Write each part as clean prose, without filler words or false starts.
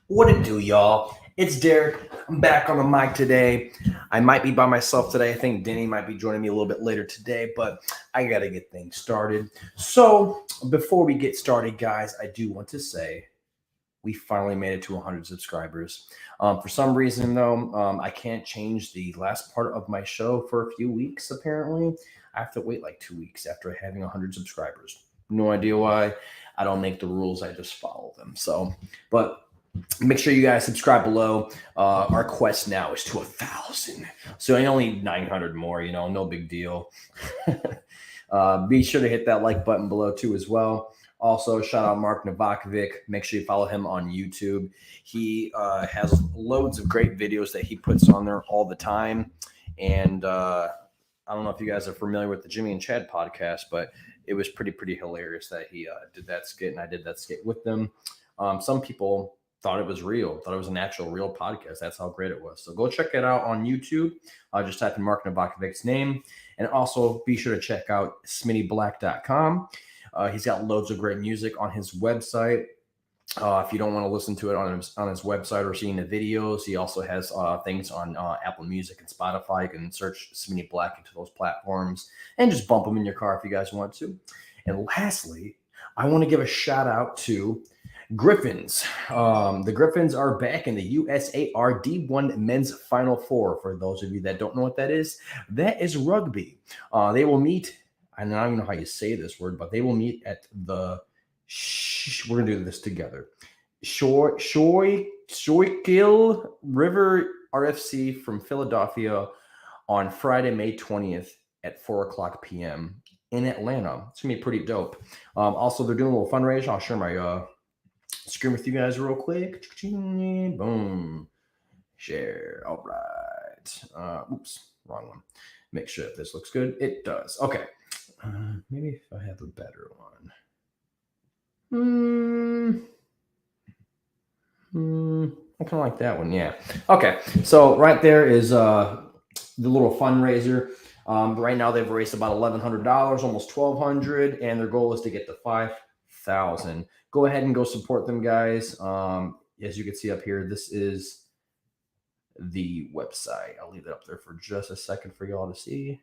What it do, y'all? It's Derek. I'm back on the mic today. I might be by myself today. I think Denny might be joining me a little bit later today, but I got to get things started. So, before we get started, guys, I do want to say we finally made it to 100 subscribers. For some reason, though, I can't change the last part of my show for a few weeks, apparently. I have to wait like 2 weeks after having 100 subscribers. No idea why. I don't make the rules, I just follow them. So, but make sure you guys subscribe below. Our quest now is to 1,000, so only 900 more. No big deal. Be sure to hit that like button below too as well. Also, shout out Mark Novakovic. Make sure you follow him on YouTube. He has loads of great videos that he puts on there all the time. And I don't know if you guys are familiar with the Jimmy and Chad podcast, but it was pretty hilarious that he did that skit, and I did that skit with them. Some people thought it was real, thought it was an actual real podcast. That's how great it was. So go check it out on YouTube. Just type in Mark Novakovic's name. And also be sure to check out smittyblack.com. He's got loads of great music on his website. If you don't want to listen to it on his website or seeing the videos, he also has things on Apple Music and Spotify. You can search Smitty Black into those platforms and just bump them in your car if you guys want to. And lastly, I want to give a shout out to Griffins. The Griffins are back in the USAR D1 Men's Final Four. For those of you that don't know what that is rugby. They will meet, and I don't even know how you say this word, but they will meet at the, we're going to do this together, Schuylkill River RFC from Philadelphia on Friday, May 20th at 4 o'clock p.m. in Atlanta. It's going to be pretty dope. Also, they're doing a little fundraiser. I'll share my screen with you guys real quick. Boom. Share. All right. Oops. Wrong one. Make sure that this looks good. It does. Okay. Maybe if I have a better one. I kind of like that one. Yeah. Okay. So right there is the little fundraiser. Right now they've raised about $1,100, almost $1,200, and their goal is to get to 5,000. Go ahead and go support them, guys. As you can see up here, this is the website. I'll leave it up there for just a second for y'all to see.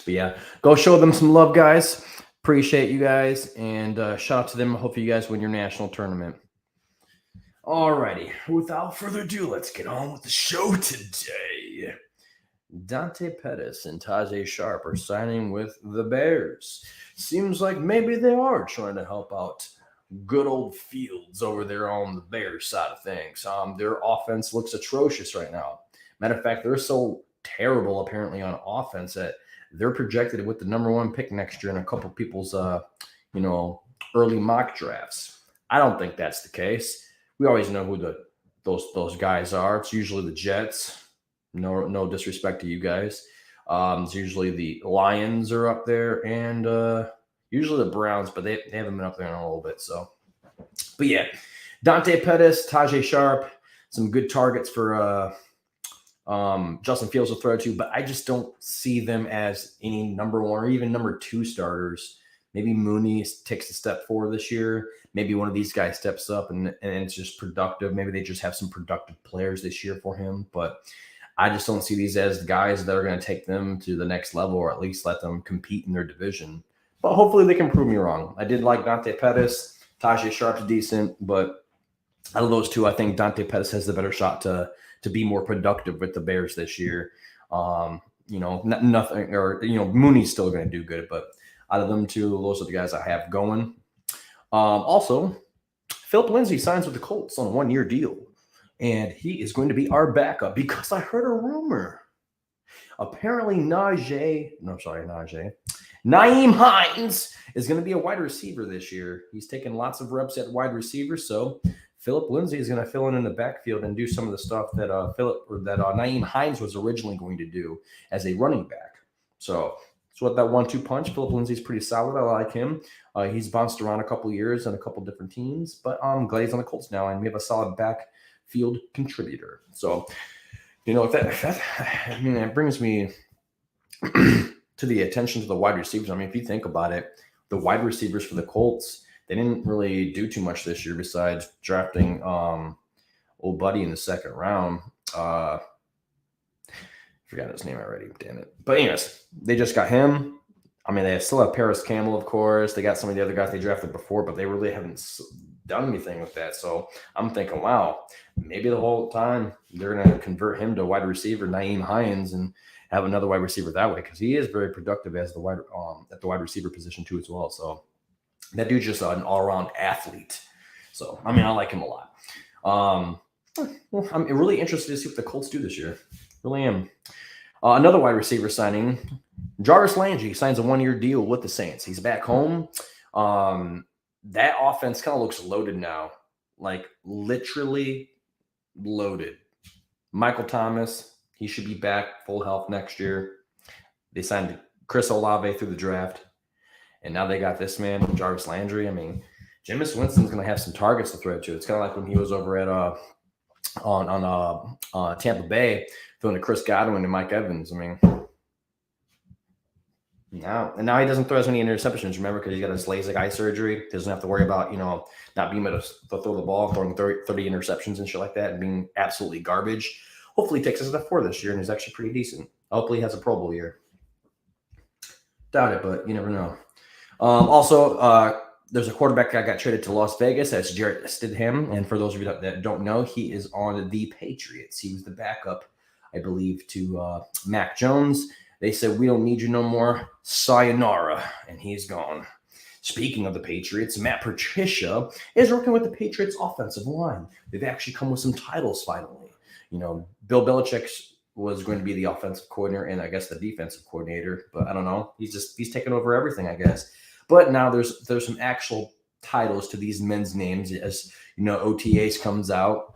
But yeah, go show them some love, guys. Appreciate you guys, and shout out to them. Hopefully you guys win your national tournament. Alrighty, without further ado, let's get on with the show today. Dante Pettis and Tajay Sharp are signing with the Bears. Seems like maybe they are trying to help out good old Fields over there on the Bears side of things. Their offense looks atrocious right now. Matter of fact, they're so terrible apparently on offense that they're projected with the number 1 pick next year in a couple people's early mock drafts. I don't think that's the case. We always know who those guys are. It's usually the Jets. No disrespect to you guys. It's usually the Lions are up there, and usually the Browns, but they haven't been up there in a little bit. So, but yeah, Dante Pettis, Tajay Sharp, some good targets for Justin Fields to throw to, but I just don't see them as any number 1 or even number 2 starters. Maybe Mooney takes a step forward this year. Maybe one of these guys steps up and it's just productive. Maybe they just have some productive players this year for him, but I just don't see these as the guys that are going to take them to the next level, or at least let them compete in their division. But hopefully they can prove me wrong. I did like Dante Pettis. Tajay Sharp's decent, but out of those two, I think Dante Pettis has the better shot to be more productive with the Bears this year. Nothing, or Mooney's still going to do good, but out of them two, those are the guys I have going. Also, Philip Lindsay signs with the Colts on a 1-year deal, and he is going to be our backup because I heard a rumor. Apparently, Nyheim Hines is going to be a wide receiver this year. He's taken lots of reps at wide receiver, so Philip Lindsay is going to fill in the backfield and do some of the stuff that Nyheim Hines was originally going to do as a running back. So what that 1-2 punch. Philip Lindsay's pretty solid. I like him. He's bounced around a couple of years on a couple different teams, but I'm glad he's on the Colts now, and we have a solid backfield contributor. So, that brings me to the attention to the wide receivers. I mean, if you think about it, the wide receivers for the Colts, they didn't really do too much this year besides drafting old buddy in the second round. Forgot his name already. Damn it. But anyways, they just got him. I mean, they still have Paris Campbell, of course. They got some of the other guys they drafted before, but they really haven't done anything with that. So I'm thinking, wow, maybe the whole time they're going to convert him to wide receiver, Nyheim Hines, and have another wide receiver that way because he is very productive as the at the wide receiver position too as well. So that dude's just an all-around athlete. So I mean, I like him a lot. Well, I'm really interested to see what the Colts do this year. Really am. Another wide receiver signing, Jarvis Landry signs a 1-year deal with the Saints. He's back home. That offense kind of looks loaded now, like literally loaded. Michael Thomas, he should be back full health next year. They signed Chris Olave through the draft, and now they got this man, Jarvis Landry. I mean, Jameis Winston's going to have some targets to throw to. It's kind of like when he was over at on Tampa Bay, throwing to Chris Godwin and Mike Evans. I mean, now he doesn't throw as many interceptions. Remember, because he's got his LASIK eye surgery. He doesn't have to worry about not being able to throw the ball, throwing 30 interceptions and shit like that, and being absolutely garbage. Hopefully, he takes us to 4 this year, and he's actually pretty decent. Hopefully, he has a Pro Bowl year. Doubt it, but you never know. Also, there's a quarterback that got traded to Las Vegas. That's Jarrett Stidham. And for those of you that don't know, he is on the Patriots. He was the backup, I believe, to Mac Jones. They said, we don't need you no more. Sayonara. And he's gone. Speaking of the Patriots, Matt Patricia is working with the Patriots offensive line. They've actually come with some titles finally. Bill Belichick was going to be the offensive coordinator and I guess the defensive coordinator. But I don't know. He's taken over everything, I guess. But now there's some actual titles to these men's names. As OTAs comes out,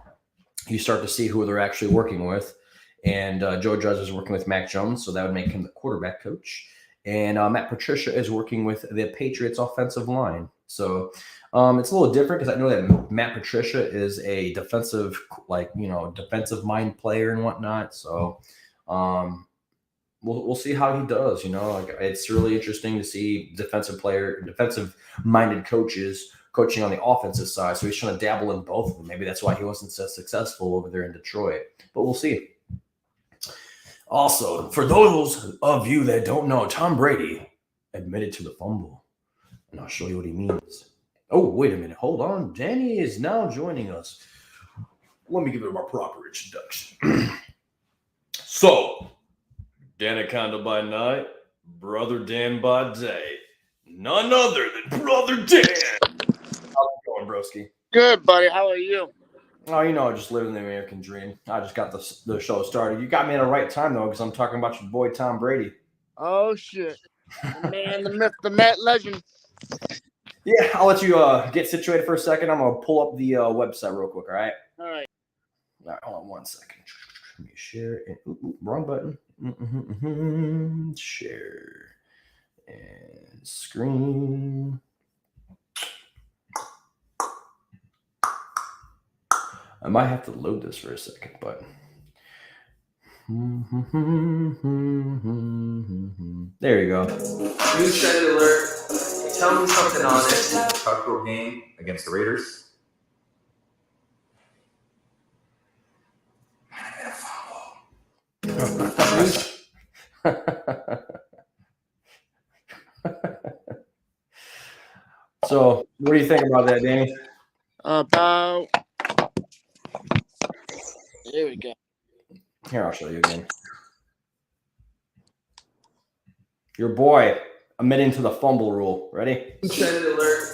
you start to see who they're actually working with. And Joe Judge is working with Mac Jones, so that would make him the quarterback coach. And Matt Patricia is working with the Patriots offensive line. So it's a little different because I know that Matt Patricia is a defensive mind player and whatnot. So we'll see how he does. It's really interesting to see defensive-minded coaches coaching on the offensive side. So he's trying to dabble in both of them. Maybe that's why he wasn't so successful over there in Detroit. But we'll see. Also, for those of you that don't know, Tom Brady admitted to the fumble. And I'll show you what he means. Oh, wait a minute. Hold on. Danny is now joining us. Let me give him a proper introduction. So, Danaconda by night, Brother Dan by day. None other than Brother Dan. How's it going, broski? Good, buddy. How are you? Oh, just living the American dream. I just got the show started. You got me at the right time, though, because I'm talking about your boy, Tom Brady. Oh, shit. The man, the myth, the Matt legend. Yeah, I'll let you get situated for a second. I'm going to pull up the website real quick, all right? All right. All right, hold on 1 second. Let me share it. Wrong button. Share and screen. I might have to load this for a second, but there you go. News trend alert. Tell me something honest. Tucker game against the Raiders. So, what do you think about that, Danny? About. There we go. Here, I'll show you again. Your boy admitting to the fumble rule. Ready? Trend alert.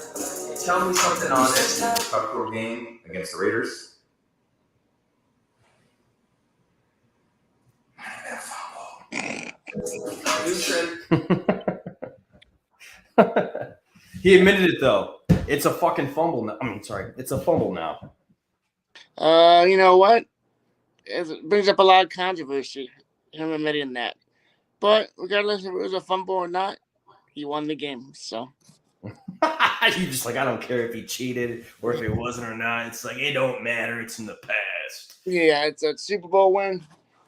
Tell me something honest. Tucker game against the Raiders. News trend. He admitted it though. It's a fucking fumble now. It's a fumble now. You know what? It brings up a lot of controversy. Him admitting that. But regardless if it was a fumble or not, he won the game. So You just I don't care if he cheated or if it wasn't or not. It's it don't matter. It's in the past. Yeah, it's a Super Bowl win.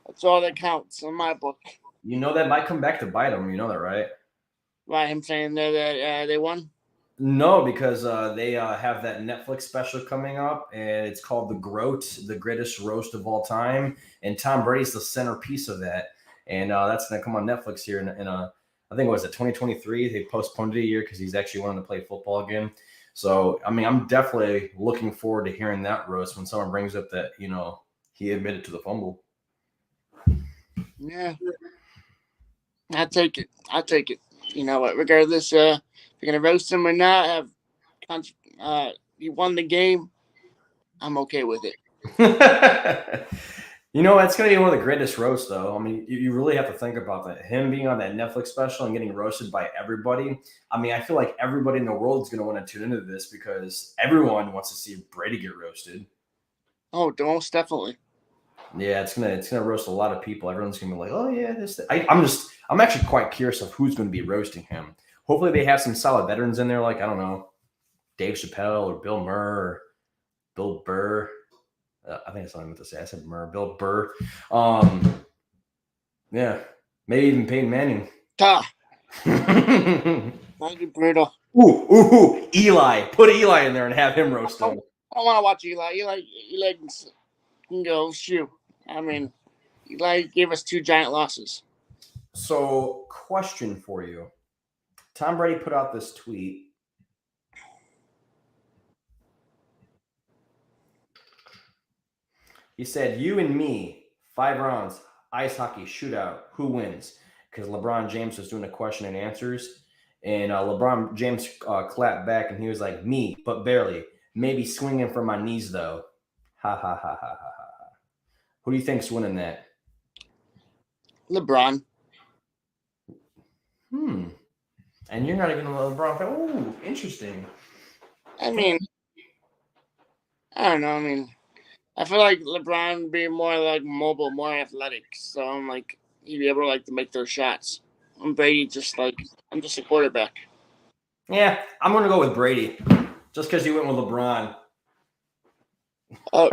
That's all that counts in my book. That might come back to bite him. You know that, right? Why him saying that they won? No, because they have that Netflix special coming up, and it's called The Groat, the greatest roast of all time. And Tom Brady's the centerpiece of that. And that's going to come on Netflix here in I think it was 2023. They postponed it a year because he's actually wanting to play football again. So, I mean, I'm definitely looking forward to hearing that roast when someone brings up that, he admitted to the fumble. Yeah, I take it. I take it. You know what? Regardless, if you're gonna roast him or not, you won the game. I'm okay with it. It's going to be one of the greatest roasts, though. I mean, you really have to think about that. Him being on that Netflix special and getting roasted by everybody. I mean, I feel like everybody in the world is going to want to tune into this because everyone wants to see Brady get roasted. Oh, most definitely. Yeah, it's gonna roast a lot of people. Everyone's gonna be like, "Oh yeah, this." I'm actually quite curious of who's going to be roasting him. Hopefully, they have some solid veterans in there, like I don't know, Dave Chappelle or Bill Murr, or Bill Burr. I think that's what I meant to say. I said Murr, Bill Burr. Yeah, maybe even Peyton Manning. Thank you, brutal. Ooh, Eli. Put Eli in there and have him roast him. I don't want to watch Eli. Eli can go shoot. I mean, Eli gave us 2 giant losses. So, question for you. Tom Brady put out this tweet. He said, "You and me, 5 rounds, ice hockey shootout. Who wins?" Because LeBron James was doing a question and answers. And LeBron James clapped back and he was like, "Me, but barely. Maybe swinging from my knees, though." Ha, ha, ha, ha, ha, ha. Who do you think's winning that? LeBron. And you're not even a LeBron fan. Ooh, interesting. I mean, I don't know. I mean, I feel like LeBron would be more like mobile, more athletic. So I'm like, he'd be able to make those shots. I'm Brady, I'm just a quarterback. Yeah, I'm going to go with Brady just because you went with LeBron. Oh,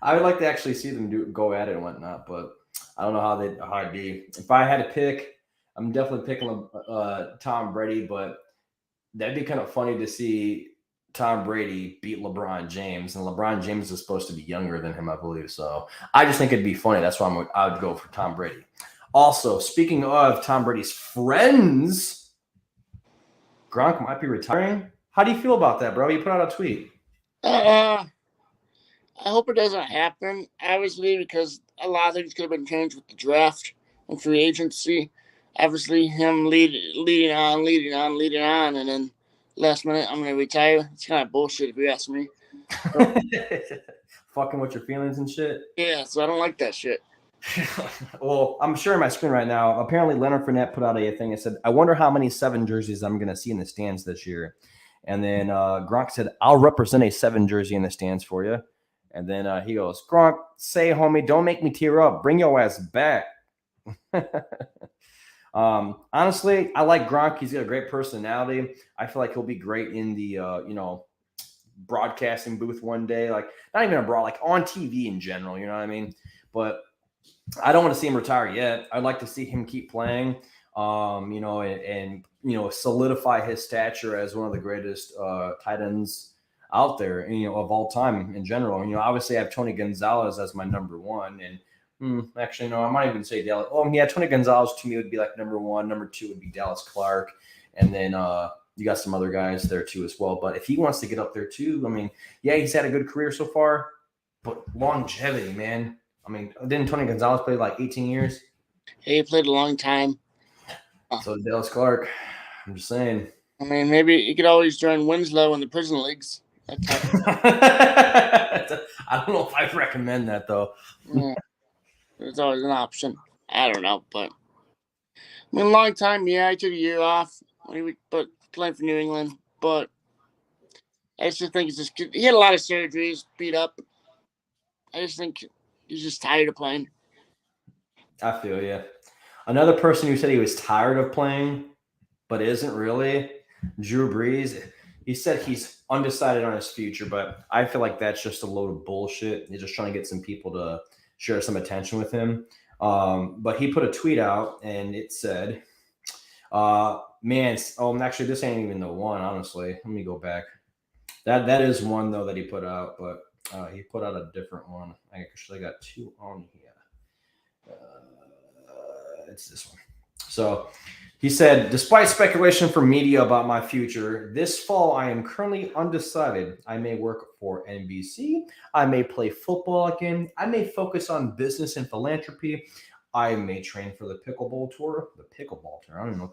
I would like to actually see them go at it and whatnot, but I don't know how it'd be. If I had to pick, I'm definitely picking Tom Brady, but that'd be kind of funny to see Tom Brady beat LeBron James, and LeBron James is supposed to be younger than him, I believe. So I just think it'd be funny. That's why I would go for Tom Brady. Also, speaking of Tom Brady's friends, Gronk might be retiring. How do you feel about that, bro? You put out a tweet. I hope it doesn't happen, obviously, because a lot of things could have been changed with the draft and free agency. Obviously, him leading on, and then last minute, I'm going to retire. It's kind of bullshit if you ask me. Fucking with your feelings and shit. Yeah, so I don't like that shit. Well, I'm sharing my screen right now. Apparently, Leonard Fournette put out a thing and said, "I wonder how many 7 jerseys I'm going to see in the stands this year." And then Gronk said, "I'll represent a 7 jersey in the stands for you." And then he goes, "Gronk, say, homie, don't make me tear up. Bring your ass back." Honestly, I like Gronk. He's got a great personality. I feel like he'll be great in the, broadcasting booth one day. Like, not even abroad, like on TV in general, you know what I mean? But I don't want to see him retire yet. I'd like to see him keep playing, and solidify his stature as one of the greatest tight ends out there, of all time in general. Obviously I have Tony Gonzalez as my number 1, and actually, no, I might even say Dallas. Oh, yeah, Tony Gonzalez to me would be like number 1. Number 2 would be Dallas Clark, and then you got some other guys there too as well. But if he wants to get up there too, I mean, yeah, he's had a good career so far, but longevity, man. I mean, didn't Tony Gonzalez play like 18 years? He played a long time. So Dallas Clark. I'm just saying. I mean, maybe you could always join Winslow in the prison leagues. I don't know if I'd recommend that, though. Yeah, it's always an option. I don't know, but I mean, long time. Yeah, I took a year off, but playing for New England. But I just think he had a lot of surgeries, beat up. I just think he's just tired of playing. I feel you. Another person who said he was tired of playing, but isn't really, Drew Brees. He said he's undecided on his future, but I feel like that's just a load of bullshit. He's just trying to get some people to share some attention with him. But he put a tweet out, and it said, Man, actually, this ain't even the one. Honestly, let me go back. That is one though that he put out, but he put out a different one. I actually got two on here. It's this one. So he said, despite speculation from media about my future, this fall I am currently undecided. I may work for NBC. I may play football again. I may focus on business and philanthropy. I may train for the pickleball tour. The pickleball tour. I don't know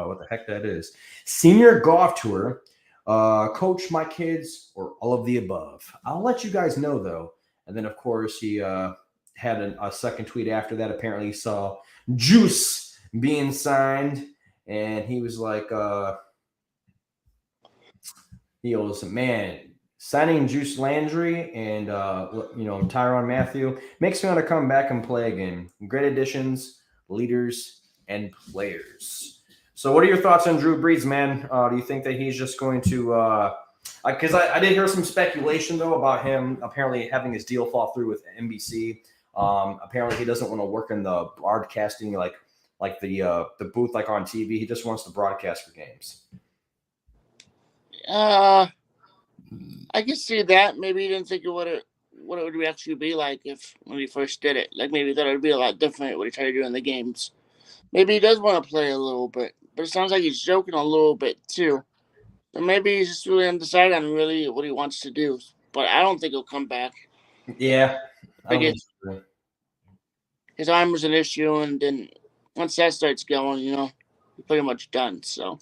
what the heck that is. Senior golf tour. Coach my kids, or all of the above. I'll let you guys know though. And then of course he had a second tweet after that. Apparently he saw Juice being signed, and he was like, he goes, man, signing Juice Landry and Tyrann Mathieu makes me want to come back and play again. Great additions, leaders, and players. So what are your thoughts on Drew Brees, man? Do you think that he's just going to because I did hear some speculation though about him apparently having his deal fall through with NBC. Apparently he doesn't want to work in the broadcasting like the booth like on TV. He just wants to broadcast for games. I can see that. Maybe he didn't think of what it would actually be like when he first did it. Like maybe he thought it would be a lot different what he tried to do in the games. Maybe he does want to play a little bit, but it sounds like he's joking a little bit too. So maybe he's just really undecided on really what he wants to do. But I don't think he'll come back. Yeah. His arm was an issue, and then once that starts going, he's pretty much done. So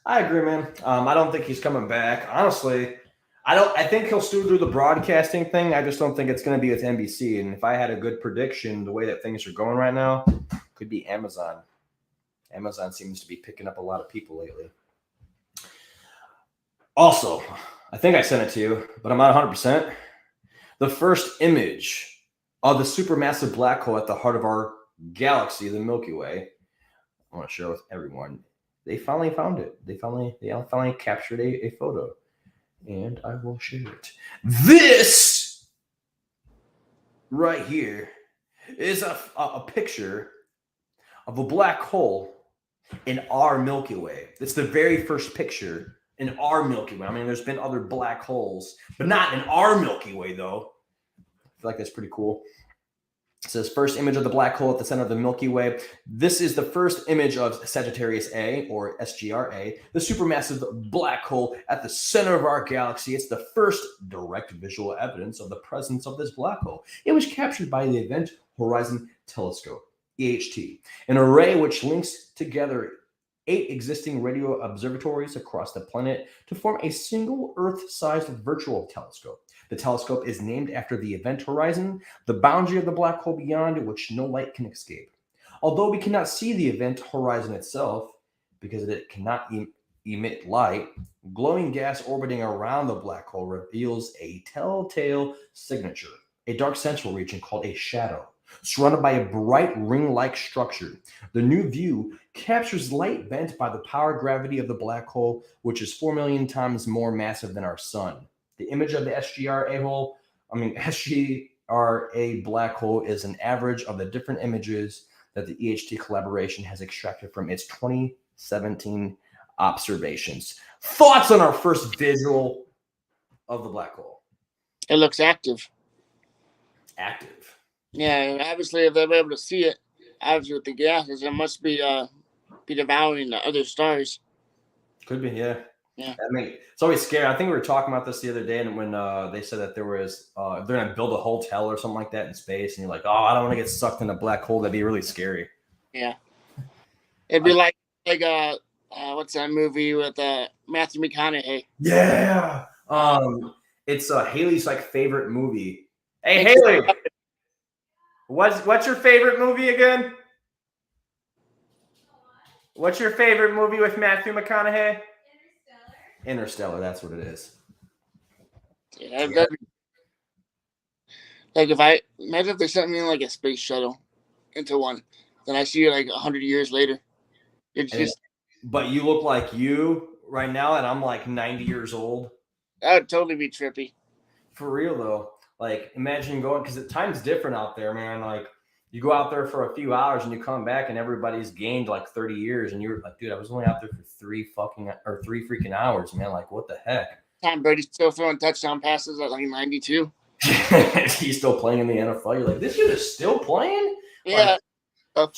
I agree, man. I don't think he's coming back. Honestly, I think he'll still do the broadcasting thing. I just don't think it's going to be with NBC. And if I had a good prediction, the way that things are going right now, could be Amazon. Amazon seems to be picking up a lot of people lately. Also, I think I sent it to you, but I'm not 100%. The first image of the supermassive black hole at the heart of our galaxy, the Milky Way, I want to share with everyone. They finally found it. They finally captured a photo. And I will share it. This right here is a picture of a black hole in our Milky Way. It's the very first picture in our Milky Way. I mean, there's been other black holes, but not in our Milky Way, though. I feel like that's pretty cool. It says first image of the black hole at the center of the Milky Way. This is the first image of Sagittarius A, or SGRA, the supermassive black hole at the center of our galaxy. It's the first direct visual evidence of the presence of this black hole. It was captured by the Event Horizon Telescope, EHT, an array which links together 8 existing radio observatories across the planet to form a single Earth-sized virtual telescope. The telescope is named after the event horizon, the boundary of the black hole beyond which no light can escape. Although we cannot see the event horizon itself, because it cannot emit light, glowing gas orbiting around the black hole reveals a telltale signature, a dark central region called a shadow, surrounded by a bright ring-like structure. The new view captures light bent by the power gravity of the black hole, which is 4 million times more massive than our sun. The image of the SGRA black hole is an average of the different images that the EHT collaboration has extracted from its 2017 observations. Thoughts on our first visual of the black hole? It looks active. Active. Yeah, obviously, if they're able to see it, obviously with the gases, it must be devouring the other stars. Could be, yeah. Yeah. I mean, it's always scary. I think we were talking about this the other day, and when they said that there was, they're going to build a hotel or something like that in space, and you're like, oh, I don't want to get sucked in a black hole. That'd be really scary. Yeah. It'd be like what's that movie with Matthew McConaughey? Yeah. It's Haley's favorite movie. Hey, Haley, what's your favorite movie again? What's your favorite movie with Matthew McConaughey? Interstellar, that's what it is. Yeah, imagine if they sent me in like a space shuttle into one, then I see you like 100 years later. But you look like you right now, and I'm like 90 years old. That would totally be trippy. For real though, like imagine going, because time's different out there, man. Like You go out there for a few hours and you come back and everybody's gained like 30 years and you're like, dude, I was only out there for three freaking hours, man. Like, what the heck? Tom Brady's still throwing touchdown passes at like 92. He's still playing in the NFL. You're like, this dude is still playing? Yeah. Like,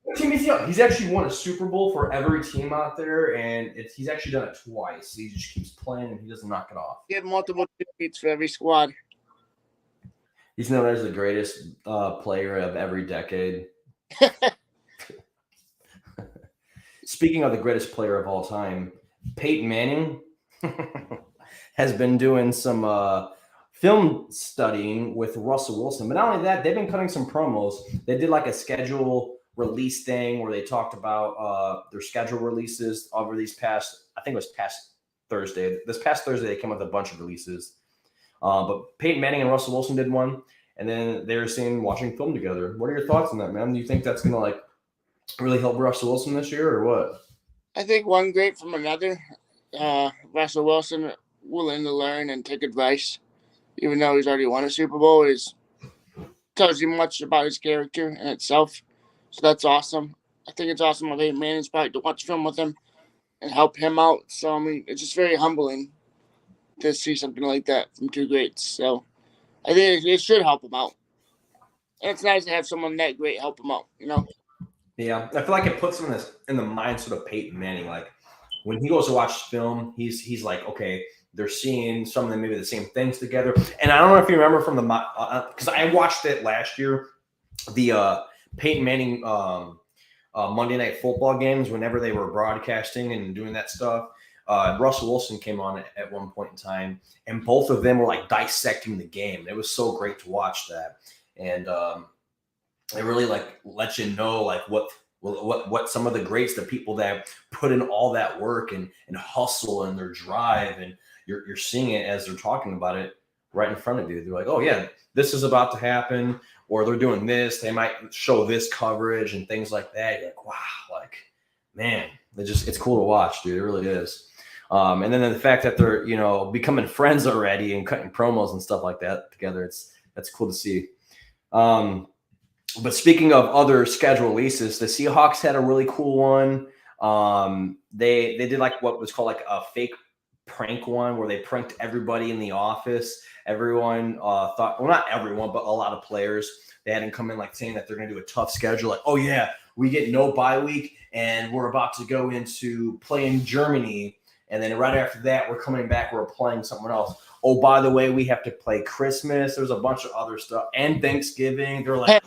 what team is he on? He's actually won a Super Bowl for every team out there, and he's actually done it twice. He just keeps playing and he doesn't knock it off. He had multiple defeats for every squad. He's known as the greatest player of every decade. Speaking of the greatest player of all time, Peyton Manning has been doing some film studying with Russell Wilson. But not only that, they've been cutting some promos. They did like a schedule release thing where they talked about their schedule releases over these past, I think it was past Thursday. This past Thursday, they came with a bunch of releases. But Peyton Manning and Russell Wilson did one, and then they were seen watching film together. What are your thoughts on that, man? Do you think that's going to like really help Russell Wilson this year or what? I think one great from another. Russell Wilson willing to learn and take advice, even though he's already won a Super Bowl, tells you much about his character in itself. So that's awesome. I think it's awesome of Peyton Manning's part to watch film with him and help him out. So, I mean, it's just very humbling to see something like that from two greats. So I think it should help him out. And it's nice to have someone that great help him out, you know? Yeah, I feel like it puts him in the mindset of Peyton Manning. Like when he goes to watch film, he's like, okay, they're seeing some of them maybe the same things together. And I don't know if you remember from the because I watched it last year, the Peyton Manning Monday Night Football games whenever they were broadcasting and doing that stuff. Russell Wilson came on at one point in time, and both of them were like dissecting the game. It was so great to watch that, and it really like lets you know like what some of the greats, the people that put in all that work and hustle and their drive, and you're seeing it as they're talking about it right in front of you. They're like, oh yeah, this is about to happen, or they're doing this. They might show this coverage and things like that. You're like, wow, like man, it's cool to watch, dude. It really is. And then the fact that they're becoming friends already and cutting promos and stuff like that together, that's cool to see. But speaking of other schedule releases, the Seahawks had a really cool one. They did like what was called like a fake prank one where they pranked everybody in the office. Everyone thought, well, not everyone, but a lot of players, they had them come in like saying that they're going to do a tough schedule. Like, oh yeah, we get no bye week and we're about to go into playing Germany. And then right after that, we're coming back, we're playing someone else. Oh, by the way, we have to play Christmas. There's a bunch of other stuff. And Thanksgiving. They're like,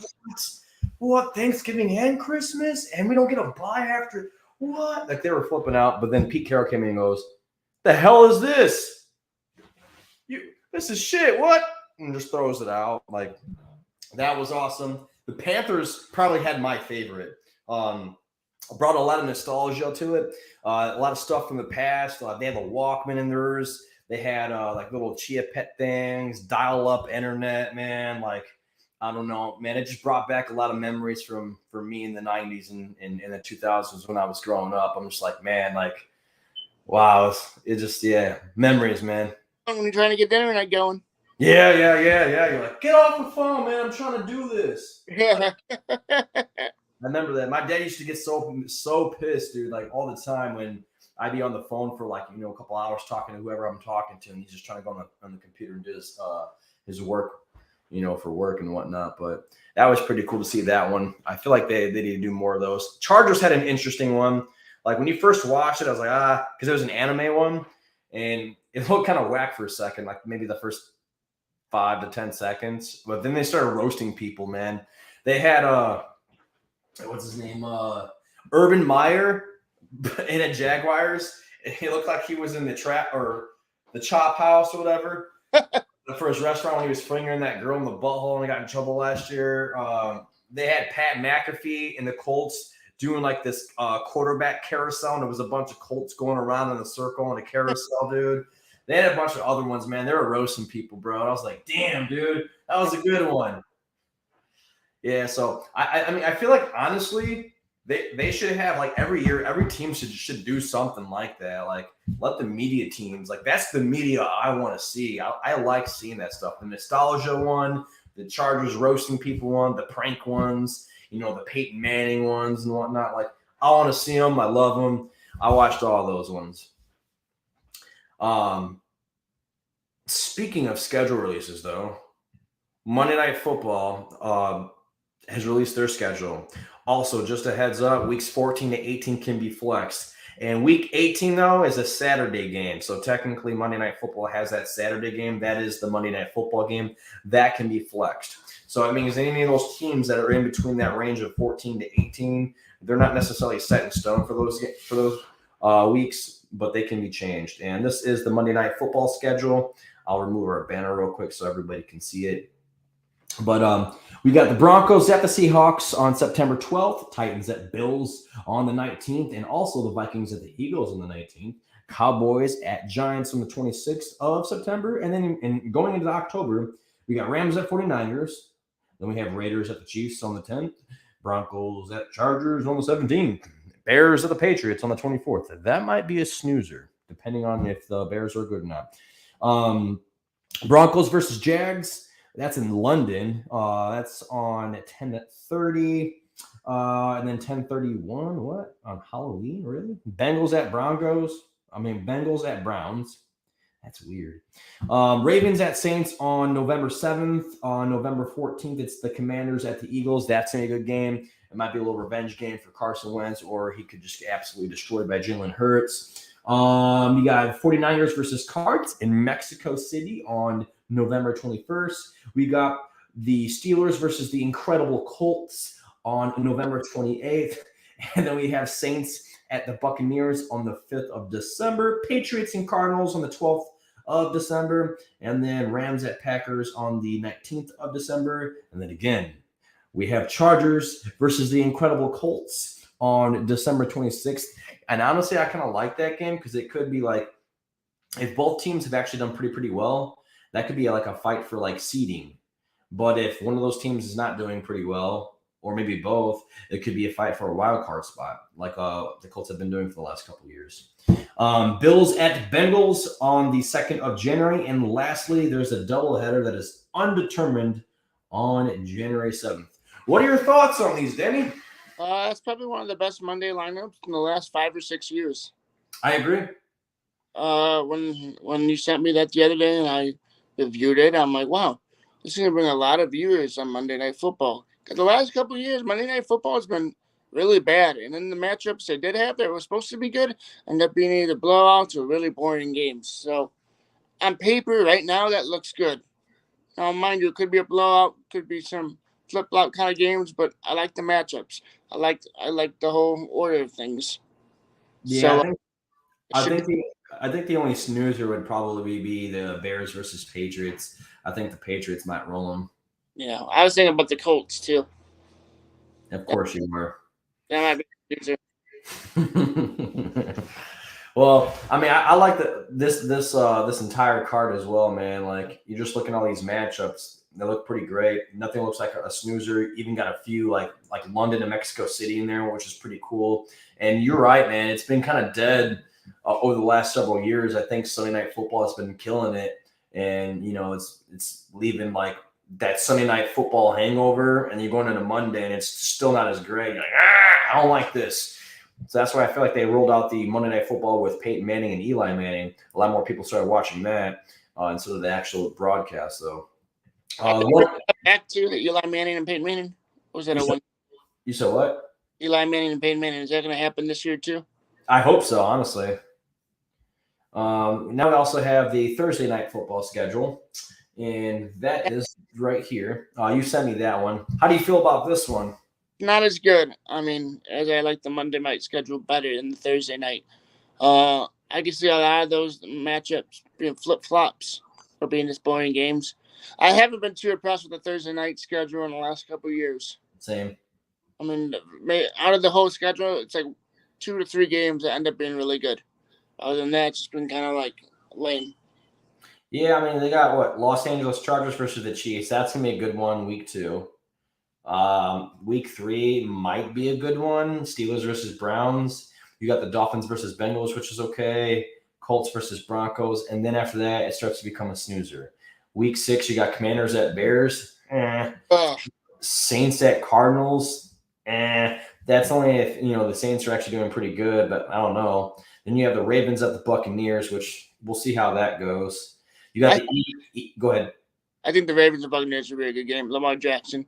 what? Thanksgiving and Christmas? And we don't get a bye after? What? Like they were flipping out. But then Pete Carroll came in and goes, the hell is this? This is shit. What? And just throws it out. Like, that was awesome. The Panthers probably had my favorite. Brought a lot of nostalgia to it. A lot of stuff from the past. They had a Walkman in theirs. They had like little Chia Pet things, dial-up internet, man. Like, I don't know, man. It just brought back a lot of memories for me in the 90s and in the 2000s when I was growing up. I'm just like, man, like, wow. It just, yeah, memories, man. When you're trying to get the internet going. Yeah. You're like, get off the phone, man. I'm trying to do this. Yeah. I remember that. My dad used to get so pissed, dude, like all the time when I'd be on the phone for like, a couple hours talking to whoever I'm talking to, and he's just trying to go on the computer and do his work, for work and whatnot. But that was pretty cool to see that one. I feel like they need to do more of those. Chargers had an interesting one. Like when you first watched it, I was like, because it was an anime one, and it looked kind of whack for a second, like maybe the first 5 to 10 seconds. But then they started roasting people, man. They had what's his name? Urban Meyer in a Jaguars. He looked like he was in the trap or the chop house or whatever for his restaurant when he was fingering that girl in the butthole and he got in trouble last year. They had Pat McAfee in the Colts doing like this quarterback carousel, and there was a bunch of Colts going around in a circle in a carousel, dude. They had a bunch of other ones, man. They were roasting people, bro. And I was like, damn, dude, that was a good one. Yeah, so I mean, I feel like honestly, they should have like every year, every team should do something like that. Like let the media teams, like that's the media I want to see. I like seeing that stuff. The nostalgia one, the Chargers roasting people on, the prank ones, the Peyton Manning ones and whatnot. Like, I want to see them. I love them. I watched all those ones. Speaking of schedule releases, though, Monday Night Football has released their schedule. Also, just a heads up, weeks 14 to 18 can be flexed. And week 18, though, is a Saturday game. So technically, Monday Night Football has that Saturday game. That is the Monday Night Football game. That can be flexed. So it means any of those teams that are in between that range of 14 to 18, they're not necessarily set in stone for those weeks, but they can be changed. And this is the Monday Night Football schedule. I'll remove our banner real quick so everybody can see it. But we got the Broncos at the Seahawks on September 12th, Titans at Bills on the 19th, and also the Vikings at the Eagles on the 19th, Cowboys at Giants on the 26th of September, and then going into October, we got Rams at 49ers, then we have Raiders at the Chiefs on the 10th, Broncos at Chargers on the 17th, Bears at the Patriots on the 24th. That might be a snoozer, depending on if the Bears are good or not. Broncos versus Jags. That's in London. That's on 10:30. And then 10:31. What? On Halloween? Really? Bengals at Browns. That's weird. Ravens at Saints on November 7th. On November 14th, it's the Commanders at the Eagles. That's going to be a good game. It might be a little revenge game for Carson Wentz, or he could just get absolutely destroyed by Jalen Hurts. You got 49ers versus Cards in Mexico City on November 21st. We got the Steelers versus the Incredible Colts on November 28th. And then we have Saints at the Buccaneers on the 5th of December. Patriots and Cardinals on the 12th of December. And then Rams at Packers on the 19th of December. And then again, we have Chargers versus the Incredible Colts on December 26th. And honestly, I kind of like that game because it could be like, if both teams have actually done pretty well, that could be like a fight for like seeding. But if one of those teams is not doing pretty well, or maybe both, it could be a fight for a wild card spot, like the Colts have been doing for the last couple of years. Bills at Bengals on the 2nd of January. And lastly, there's a doubleheader that is undetermined on January 7th. What are your thoughts on these, Danny? That's probably one of the best Monday lineups in the last 5 or 6 years. I agree. When you sent me that the other day and I reviewed it, I'm like, wow, this is going to bring a lot of viewers on Monday Night Football. Because the last couple of years, Monday Night Football has been really bad. And then the matchups they did have that were supposed to be good end up being either blowouts or really boring games. So on paper, right now, that looks good. Now, mind you, it could be a blowout, could be some flip-flop kind of games, but I like the matchups. I like the whole order of things. Yeah, So, I think the only snoozer would probably be the Bears versus Patriots. I think the Patriots might roll them. yeah, I was thinking about the Colts too. Of course you were. That might be a snoozer. Well, I mean, I like this entire card as well, man. Like, you're just looking at all these matchups. They look pretty great. Nothing looks like a snoozer. Even got a few like London and Mexico City in there, which is pretty cool. And you're right, man. It's been kind of dead over the last several years. I think Sunday Night Football has been killing it, and it's leaving like that Sunday Night Football hangover. And you're going into Monday, and it's still not as great. You're like, I don't like this. So that's why I feel like they rolled out the Monday Night Football with Peyton Manning and Eli Manning. A lot more people started watching that instead of the actual broadcast, though. Back to the Eli Manning and Peyton Manning. Or was that a one? You said what? Eli Manning and Peyton Manning. Is that going to happen this year too? I hope so, honestly. Now we also have the Thursday Night Football schedule, and that is right here. You sent me that one. How do you feel about this one? Not as good. I mean, as I like the Monday night schedule better than the Thursday night. I can see a lot of those matchups being flip-flops or being just boring games. I haven't been too impressed with the Thursday night schedule in the last couple of years. Same. I mean, out of the whole schedule, it's like 2 to 3 games that end up being really good. Other than that, it's just been kind of like lame. Yeah, I mean, they got what? Los Angeles Chargers versus the Chiefs. That's going to be a good one, week 2. Week 3 might be a good one. Steelers versus Browns. You got the Dolphins versus Bengals, which is okay. Colts versus Broncos. And then after that, it starts to become a snoozer. Week 6, you got Commanders at Bears. Ugh. Saints at Cardinals. That's only if the Saints are actually doing pretty good, but I don't know. Then you have the Ravens at the Buccaneers, which we'll see how that goes. You got go ahead. I think the Ravens and Buccaneers will be a good game. Lamar Jackson.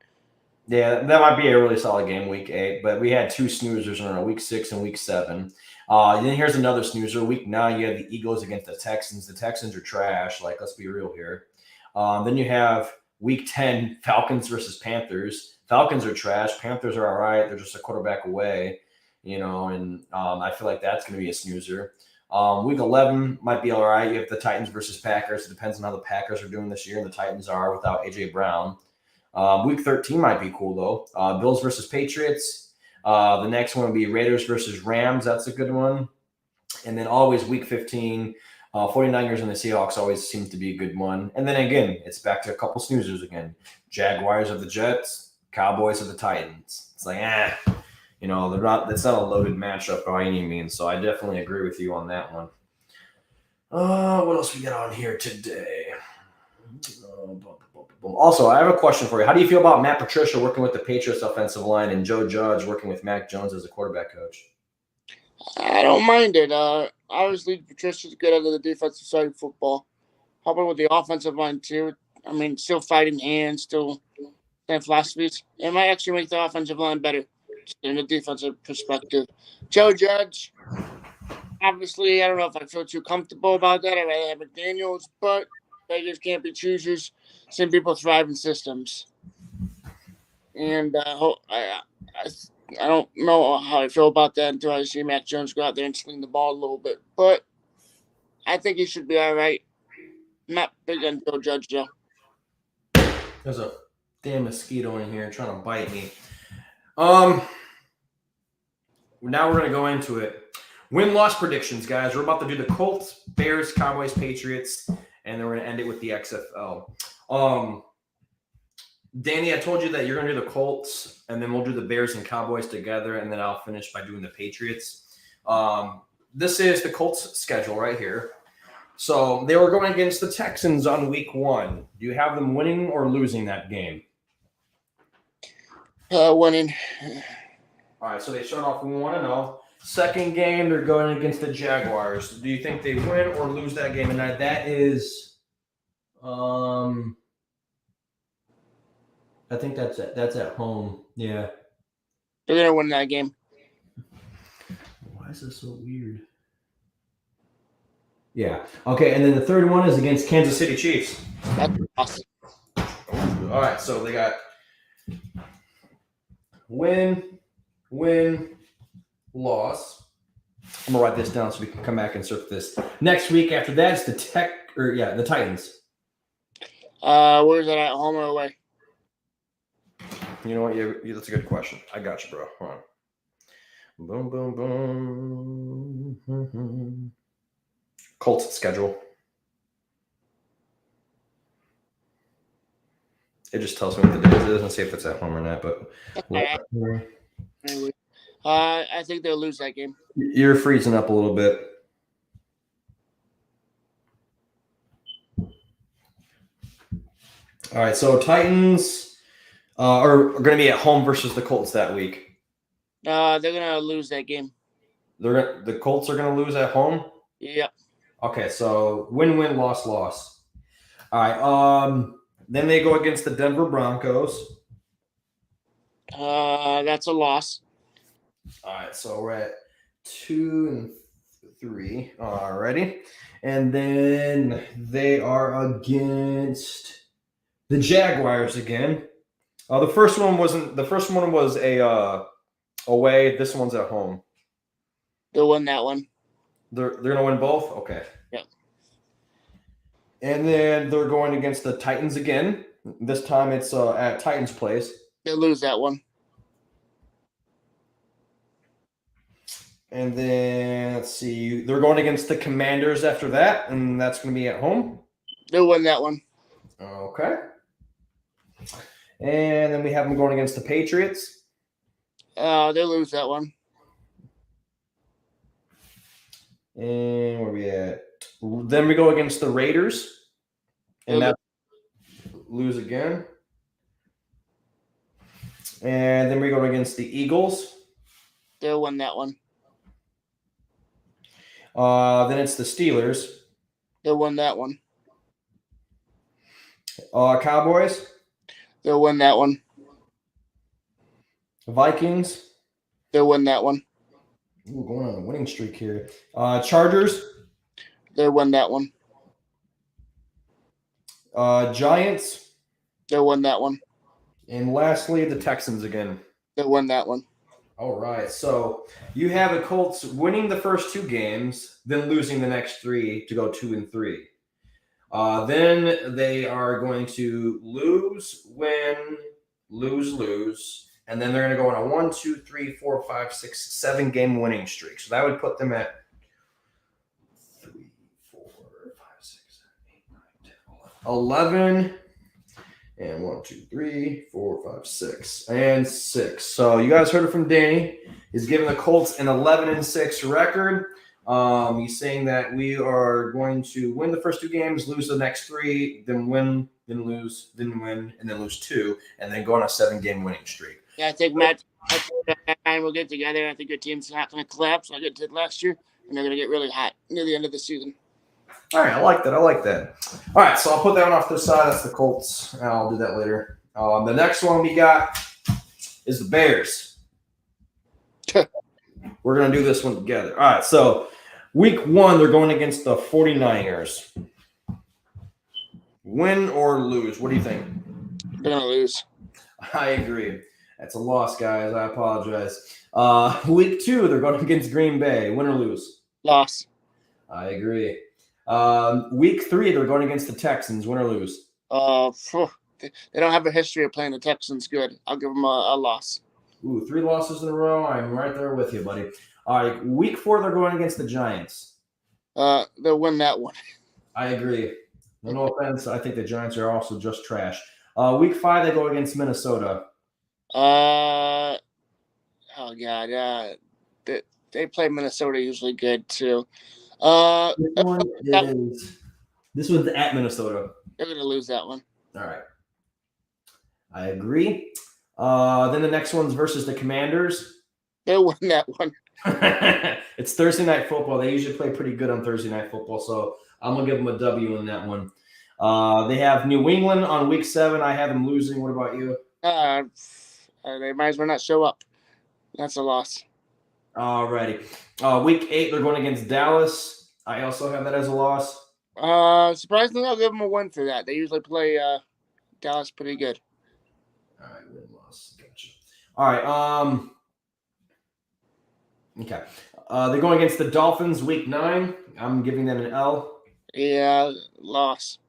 Yeah, that might be a really solid game, week 8. But we had 2 snoozers in a row, week 6 and week 7. Then here's another snoozer. Week 9, you have the Eagles against the Texans. The Texans are trash. Like, let's be real here. Then you have week 10, Falcons versus Panthers. Falcons are trash. Panthers are all right. They're just a quarterback away, and I feel like that's going to be a snoozer. Week 11 might be all right. You have the Titans versus Packers. It depends on how the Packers are doing this year, and the Titans are without A.J. Brown. Week 13 might be cool, though. Bills versus Patriots. The next one would be Raiders versus Rams. That's a good one. And then always week 15, 49ers and the Seahawks always seems to be a good one. And then again, it's back to a couple snoozers again. Jaguars of the Jets, Cowboys of the Titans. It's like, that's not a loaded matchup by any means. So I definitely agree with you on that one. What else we got on here today? Also, I have a question for you. How do you feel about Matt Patricia working with the Patriots offensive line and Joe Judge working with Mac Jones as a quarterback coach? I don't mind it. Obviously, Patricia's good at the defensive side of football. Helping with the offensive line, too. I mean, still fighting hands, still same philosophies. It might actually make the offensive line better in a defensive perspective. Joe Judge, obviously, I don't know if I feel too comfortable about that. I'd rather have McDaniels, but beggars can't be choosers. Some people thrive in systems. And I don't know how I feel about that until I see Mac Jones go out there and sling the ball a little bit. But I think he should be all right. Not big on Joe Judge, though. There's a damn mosquito in here trying to bite me. Now we're going to go into it. Win-loss predictions, guys. We're about to do the Colts, Bears, Cowboys, Patriots, and then we're going to end it with the XFL. Danny, I told you that you're going to do the Colts, and then we'll do the Bears and Cowboys together, and then I'll finish by doing the Patriots. This is the Colts schedule right here. So they were going against the Texans on week 1. Do you have them winning or losing that game? Winning. All right, so they start off 1-0. Second game, they're going against the Jaguars. Do you think they win or lose that game? And that is, I think that's at home. Yeah. They're going to win that game. Why is this so weird? Yeah. Okay, and then the third one is against Kansas City Chiefs. That's awesome. All right, so they got win, loss. I'm gonna write this down so we can come back and surf this. Next week after that is the Titans. Where's that at? Home or away? You know what? Yeah, that's a good question. I got you, bro. Hold on. Boom, boom, boom. Colts schedule. It just tells me what the day is. It doesn't say if it's at home or not, but I think they'll lose that game. You're freezing up a little bit. All right, so Titans are going to be at home versus the Colts that week. They're going to lose that game. The Colts are going to lose at home? Yep. Okay, so win, loss. All right, then they go against the Denver Broncos. That's a loss. All right, so we're at 2 and 3 already. And then they are against the Jaguars again. The first one was a away. This one's at home. They'll win that one. They're gonna win both? Okay. Yeah. And then they're going against the Titans again. This time it's at Titans Place. They'll lose that one. And then let's see, they're going against the Commanders after that, and that's going to be at home. They'll win that one. Okay. And then we have them going against the Patriots. They'll lose that one. And where are we at? Then we go against the Raiders, and that lose again. And then we're going against the Eagles. They'll win that one. Then it's the Steelers. They'll win that one. Cowboys. They'll win that one. Vikings. They'll win that one. Ooh, going on a winning streak here. Chargers. They'll win that one. Giants. They'll win that one. And lastly, the Texans again. They'll win that one. All right. So you have the Colts winning the first 2 games, then losing the next 3 to go 2-3. Then they are going to lose, win, lose, and then they're going to go on a 1, 2, 3, 4, 5, 6, 7 game winning streak. So that would put them at 3, 4, 5, 6, 7, 8, 9, 10, 11. And 1, 2, 3, 4, 5, 6, and 6. So you guys heard it from Danny. He's giving the Colts an 11-6 record. He's saying that we are going to win the first 2 games, lose the next 3, then win, then lose, then win, and then lose 2, and then go on a 7-game winning streak. Yeah, I think Matt and we'll get together. I think your team's not going to collapse like it did last year, and they're going to get really hot near the end of the season. All right, I like that. All right, so I'll put that one off to the side. That's the Colts. I'll do that later. The next one we got is the Bears. We're going to do this one together. All right, so week 1, they're going against the 49ers. Win or lose? What do you think? They're going to lose. I agree. That's a loss, guys. I apologize. Week 2, they're going against Green Bay. Win or lose? Loss. I agree. Week 3, they're going against the Texans. Win or lose? They don't have a history of playing the Texans good. I'll give them a loss. Ooh, 3 losses in a row. I'm right there with you, buddy. All right, week 4, they're going against the Giants. They'll win that one. I agree. No offense. I think the Giants are also just trash. Week 5, they go against Minnesota. Oh, God. They play Minnesota usually good, too. This one's at Minnesota. They're going to lose that one. All right. I agree. Then the next one's versus the Commanders. They'll win that one. It's Thursday Night Football. They usually play pretty good on Thursday Night Football, so I'm going to give them a W in that one. They have New England on week 7. I have them losing. What about you? They might as well not show up. That's a loss. All righty. Week 8, they're going against Dallas. I also have that as a loss. Surprisingly, I'll give them a win for that. They usually play Dallas pretty good. All right, win, loss. Gotcha. All right. Okay. They're going against the Dolphins week 9. I'm giving them an L. Yeah, loss.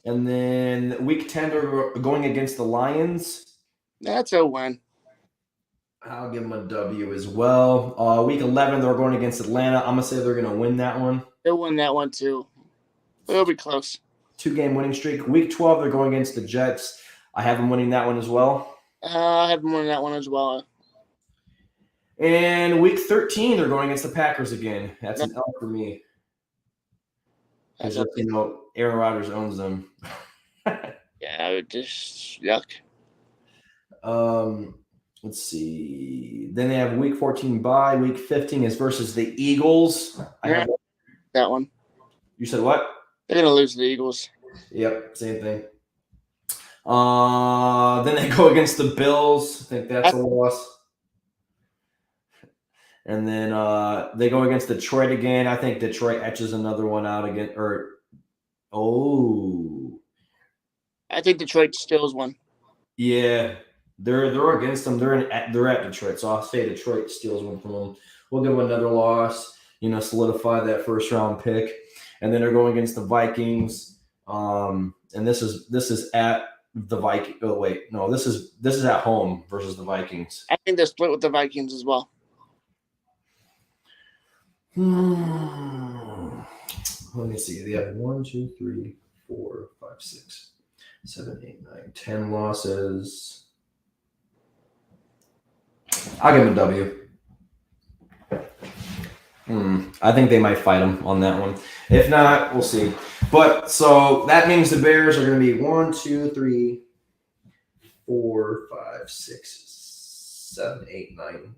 And then week 10, they're going against the Lions. That's a win. I'll give them a W as well. Week 11, they're going against Atlanta. I'm going to say they're going to win that one. They'll win that one, too. It'll be close. 2-game winning streak. Week 12, they're going against the Jets. I have them winning that one as well. I have them winning that one as well. And week 13, they're going against the Packers again. That's an L for me. Because, Aaron Rodgers owns them. Yeah, just yuck. Let's see. Then they have week 14 bye. Week 15 is versus the Eagles. I have that one. You said what? They're going to lose to the Eagles. Yep, same thing. Then they go against the Bills. I think that's a loss. And then they go against Detroit again. I think Detroit etches another one out again. I think Detroit steals one. Yeah, they're against them. They're at Detroit, so I'll say Detroit steals one from them. We'll give them another loss. Solidify that first round pick. And then they're going against the Vikings. And this is at the Vikings. Oh wait, no, this is at home versus the Vikings. I think they're split with the Vikings as well. Let me see. They have 1, 2, 3, 4, 5, 6, 7, 8, 9, 10 losses. I'll give them a W. I think they might fight them on that one. If not, we'll see. But so that means the Bears are going to be 1, 2, 3, 4, 5, 6, 7, 8, 9,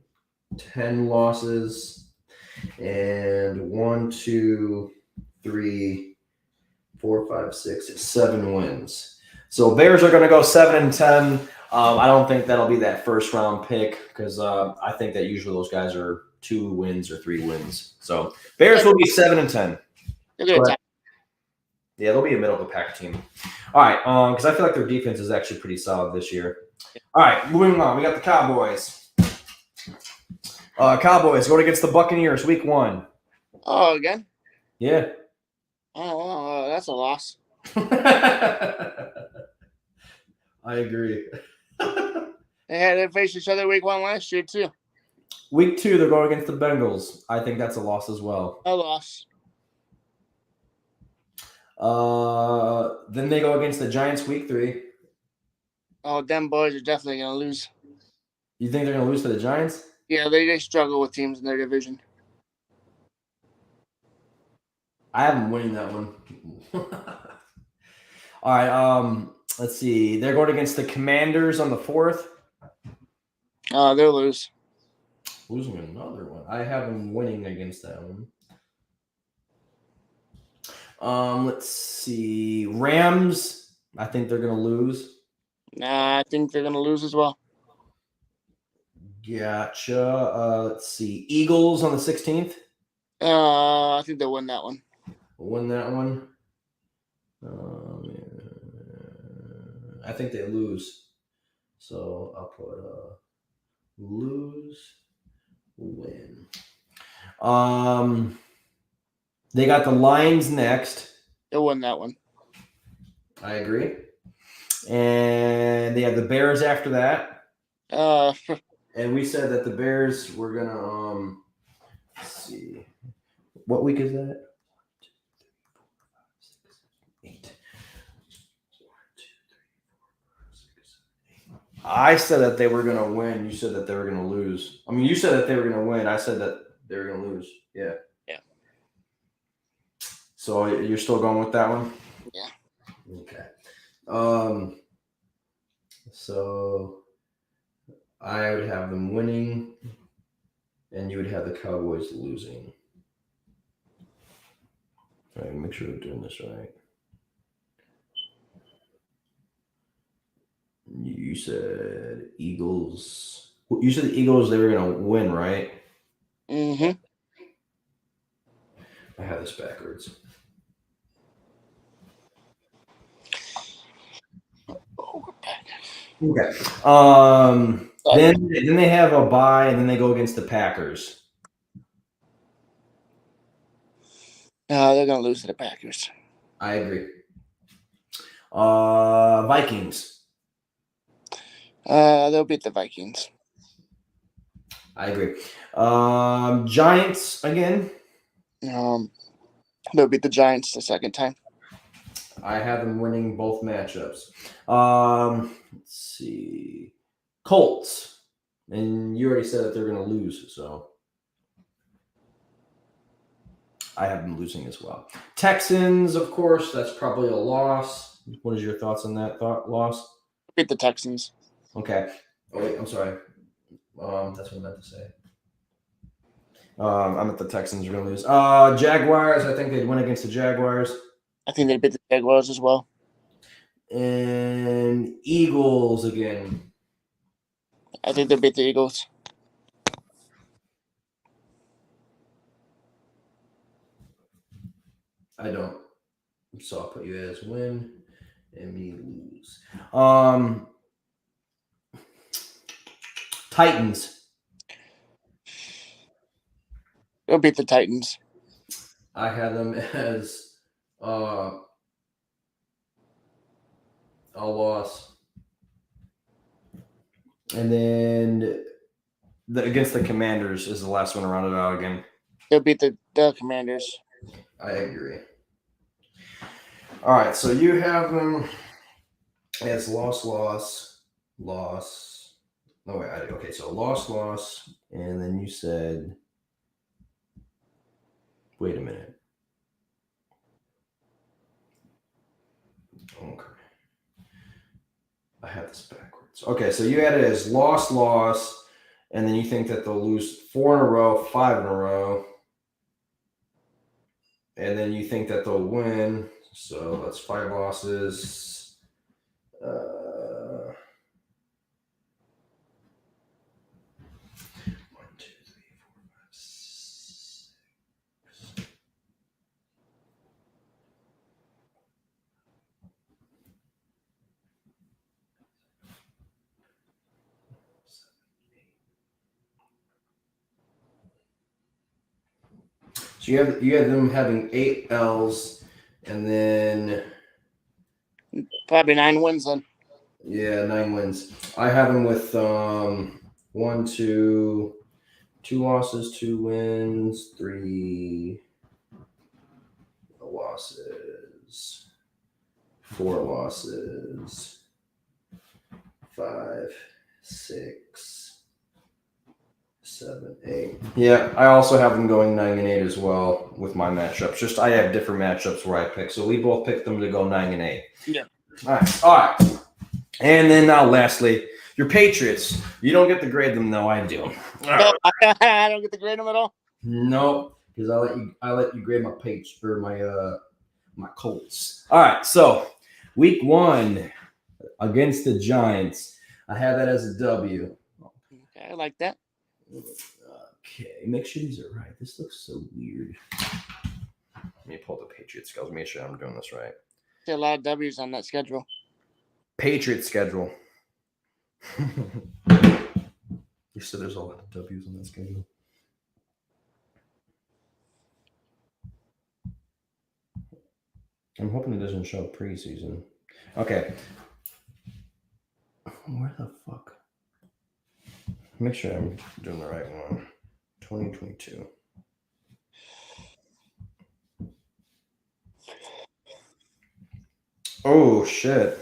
10 losses. And 1, 2, 3, 4, 5, 6, 7 wins. So Bears are going to go 7-10. I don't think that'll be that first round pick because I think that usually those guys are 2 wins or 3 wins. So Bears will be 7-10. Yeah, they'll be a middle of the pack team. All right, because I feel like their defense is actually pretty solid this year. All right, moving on. We got the Cowboys. Cowboys going against the Buccaneers, week 1. Oh, again? Yeah. Oh, that's a loss. I agree. They had to face each other week 1 last year, too. Week 2, they're going against the Bengals. I think that's a loss as well. A loss. Then they go against the Giants week 3. Oh, them boys are definitely going to lose. You think they're going to lose to the Giants? Yeah, they struggle with teams in their division. I have them winning that one. All right. Let's see. They're going against the Commanders on the 4th. They'll lose. Losing another one. I have them winning against that one. Let's see. Rams. I think they're going to lose. Nah, I think they're going to lose as well. Gotcha. Let's see. Eagles on the 16th. I think they'll win that one. Win that one. I think they lose. So I'll put lose, win. They got the Lions next. They'll win that one. I agree. And they have the Bears after that. And we said that the Bears were gonna let's see. What week is that? 8. I said that they were gonna win. You said that they were gonna lose. I mean, you said that they were gonna win. I said that they were gonna lose. Yeah. Yeah. So you're still going with that one? Yeah. Okay. So I would have them winning, and you would have the Cowboys losing. All right, make sure we're doing this right. You said Eagles. You said the Eagles, they were going to win, right? Mm-hmm. I have this backwards. Okay. Then they have a bye, and then they go against the Packers. They're going to lose to the Packers. I agree. Vikings. They'll beat the Vikings. I agree. Giants again. They'll beat the Giants the second time. I have them winning both matchups. Let's see. Colts. And you already said that they're going to lose, so I have them losing as well. Texans, of course, that's probably a loss. What is your thoughts on that loss? Beat the Texans. Okay. Oh, wait, I'm sorry. That's what I meant to say. I'm at the Texans are going to lose. Jaguars, I think they'd win against the Jaguars. I think they beat the Jaguars as well. And Eagles again. I think they beat the Eagles. I don't. So I'll put you as win and me lose. Titans. They'll beat the Titans. I had them as a loss. And then against the Commanders is the last one to round it out again. They'll beat the Commanders. I agree. All right, so you have them as loss. No, wait, okay, so loss, and then you said, wait a minute. Okay. I have this backwards. Okay, so you had it as loss, and then you think that they'll lose 4 in a row, 5 in a row, and then you think that they'll win. So that's 5 losses. 1, 2, 3, 4, 5, 6. So you have them having 8 L's, and then Probably 9 wins then. yeah, 9 wins. I have them with 1, 2 losses, 2 wins, 3 losses, 4 losses, 5, 6, 7, 8. Yeah, I also have them going 9 and 8 as well with my matchups. Just I have different matchups where I pick. So we both picked them to go 9 and 8. Yeah. All right. And then now, lastly, your Patriots. You don't get to grade them, though. I do. No, I don't get to grade them at all. Nope, because I let you grade my page or my Colts. All right, so week 1 against the Giants. I have that as a W. Okay, I like that. Okay, make sure these are right. This looks so weird. Let me pull the Patriots schedule. Make sure I'm doing this right. See a lot of W's on that schedule. Patriots schedule. You said there's a lot of W's on that schedule. I'm hoping it doesn't show preseason. Okay. Where the fuck? Make sure I'm doing the right one. 2022. Oh, shit.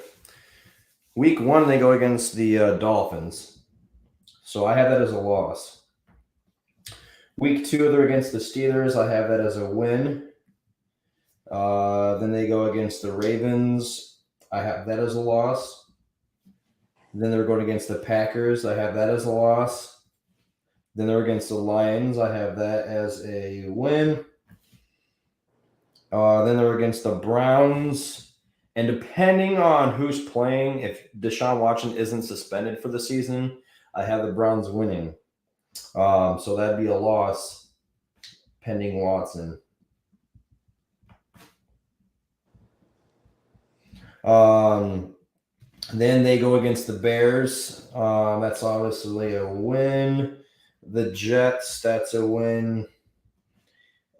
Week 1, they go against the Dolphins. So I have that as a loss. Week 2, they're against the Steelers. I have that as a win. Then they go against the Ravens. I have that as a loss. Then they're going against the Packers. I have that as a loss. Then they're against the Lions. I have that as a win. Then they're against the Browns. And depending on who's playing, if Deshaun Watson isn't suspended for the season, I have the Browns winning. So that'd be a loss pending Watson. Then they go against the Bears. That's obviously a win. The Jets, that's a win.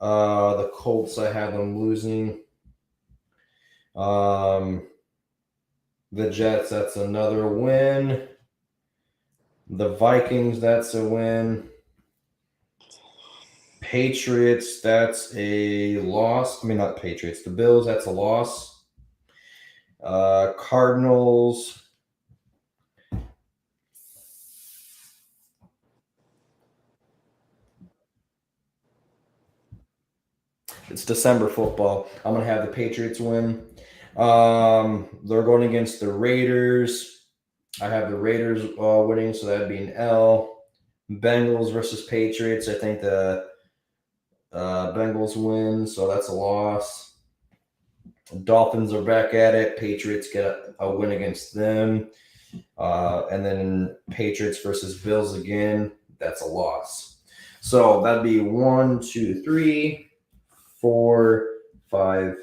The Colts, I have them losing. The Jets, that's another win. The Vikings, that's a win. Patriots, that's a loss. I mean, not Patriots. The Bills, that's a loss. Cardinals. It's December football. I'm going to have the Patriots win. They're going against the Raiders. I have the Raiders winning, so that'd be an L. Bengals versus Patriots. I think the Bengals win, so that's a loss. Dolphins are back at it. Patriots get a win against them. And then Patriots versus Bills again. That's a loss. So that'd be 1, 2, 3, 4, 5,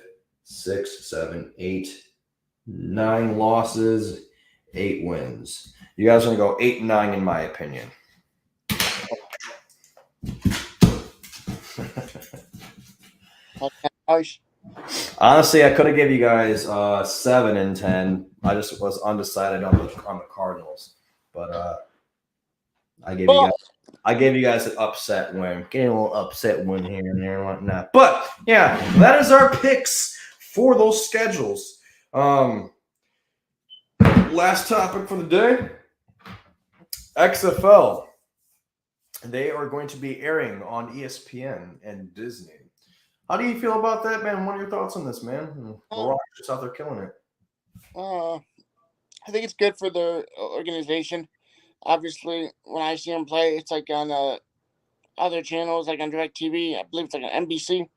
6, 7, 8, 9 losses, 8 wins. You guys are going to go 8 and 9 in my opinion. Honestly, I could have given you guys 7 and 10. I just was undecided on the Cardinals, but I gave you guys an upset win, getting a little upset win here and there and whatnot. But yeah, that is our picks for those schedules. Last topic for the day: XFL. They are going to be airing on ESPN and Disney. How do you feel about that, man? What are your thoughts on this, man? The Rock's just out there killing it. I I think it's good for the organization. Obviously, when I see him play, it's like on other channels, like on DirecTV. I believe it's like on NBC. I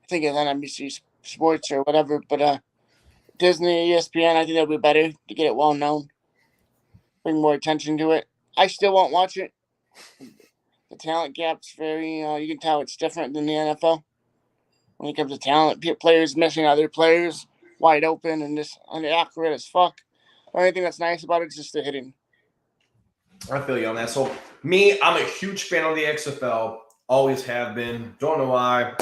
think it's on NBC Sports or whatever. But Disney, ESPN, I think that would be better to get it well known, bring more attention to it. I still won't watch it. The talent gap's very, you can tell it's different than the NFL. When it comes to talent, players missing other players wide open and just inaccurate as fuck. The only thing that's nice about it is just the hitting. I feel you on that. So me, I'm a huge fan of the XFL. Always have been. Don't know why.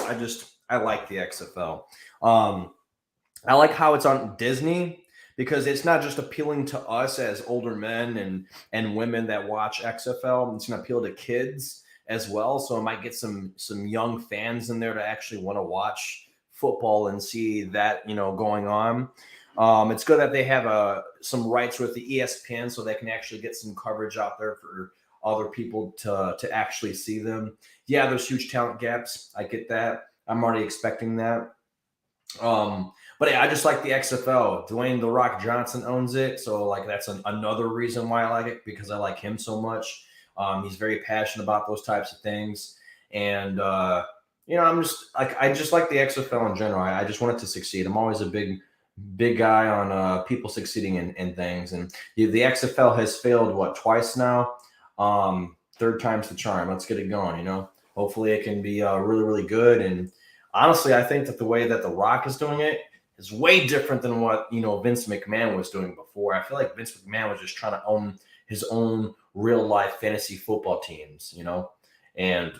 I like the XFL. I like how it's on Disney because it's not just appealing to us as older men and women that watch XFL. It's going to appeal to kids as well. So it might get some young fans in there to actually want to watch football and see that, going on. It's good that they have some rights with the ESPN so they can actually get some coverage out there for other people to actually see them. Yeah, there's huge talent gaps. I get that. I'm already expecting that. But yeah, I just like the XFL. Dwayne "The Rock" Johnson owns it. So like that's another reason why I like it, because I like him so much. He's very passionate about those types of things. And, I just like the XFL in general. I just want it to succeed. I'm always a big guy on people succeeding in things. And the XFL has failed, twice now? Third time's the charm. Let's get it going, Hopefully it can be really, really good. And honestly, I think that the way that The Rock is doing it is way different than what, Vince McMahon was doing before. I feel like Vince McMahon was just trying to own his own real life fantasy football teams, and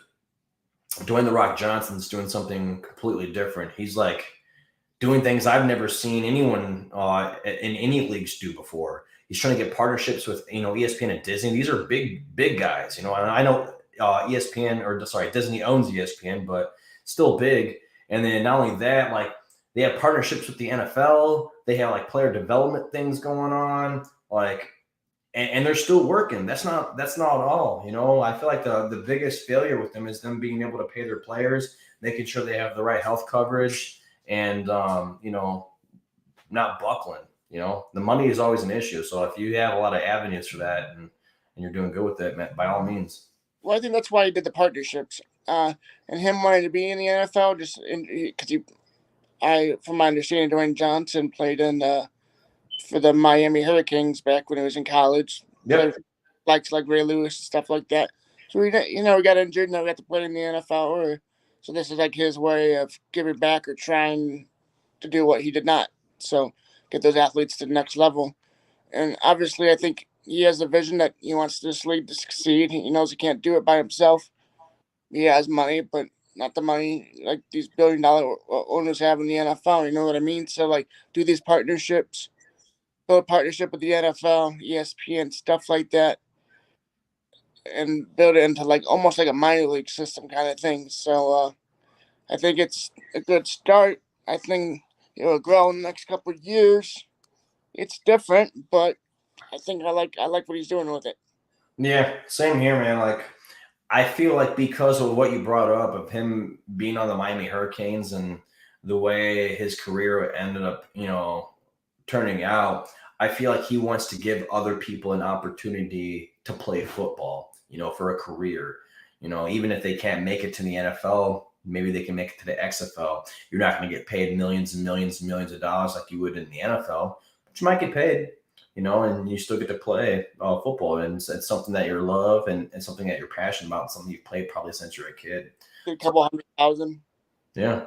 Dwayne "The Rock" Johnson's doing something completely different. He's like doing things I've never seen anyone in any leagues do before. He's trying to get partnerships with, ESPN and Disney. These are big guys, and I know Disney owns ESPN, but still big. And then not only that, like they have partnerships with the NFL. They have like player development things going on, and they're still working. That's not all. I feel like the biggest failure with them is them being able to pay their players, making sure they have the right health coverage, and not buckling. The money is always an issue. So if you have a lot of avenues for that and you're doing good with it, by all means. Well, I think that's why he did the partnerships. And him wanting to be in the NFL, just because from my understanding, Dwayne Johnson played in for the Miami Hurricanes back when he was in college. Yep. Like Ray Lewis and stuff like that. So we got injured, and we got to play in the NFL. So this is like his way of giving back or trying to do what he did not. So get those athletes to the next level. And obviously, I think he has a vision that he wants this league to succeed. He knows he can't do it by himself. He has money, but not the money like these billion-dollar owners have in the NFL. You know what I mean? So like, do these partnerships, build a partnership with the NFL, ESPN, stuff like that, and build it into like almost like a minor league system kind of thing. So I think it's a good start. I think it will grow in the next couple of years. It's different, but I think I like what he's doing with it. Yeah, same here, man. Like, I feel like because of what you brought up of him being on the Miami Hurricanes and the way his career ended up, turning out, I feel like he wants to give other people an opportunity to play football, for a career. Even if they can't make it to the NFL, maybe they can make it to the XFL. You're not going to get paid millions and millions and millions of dollars like you would in the NFL, but you might get paid. And you still get to play football, and it's something that you love and something that you're passionate about, something you've played probably since you're a kid. A couple $100,000. Yeah.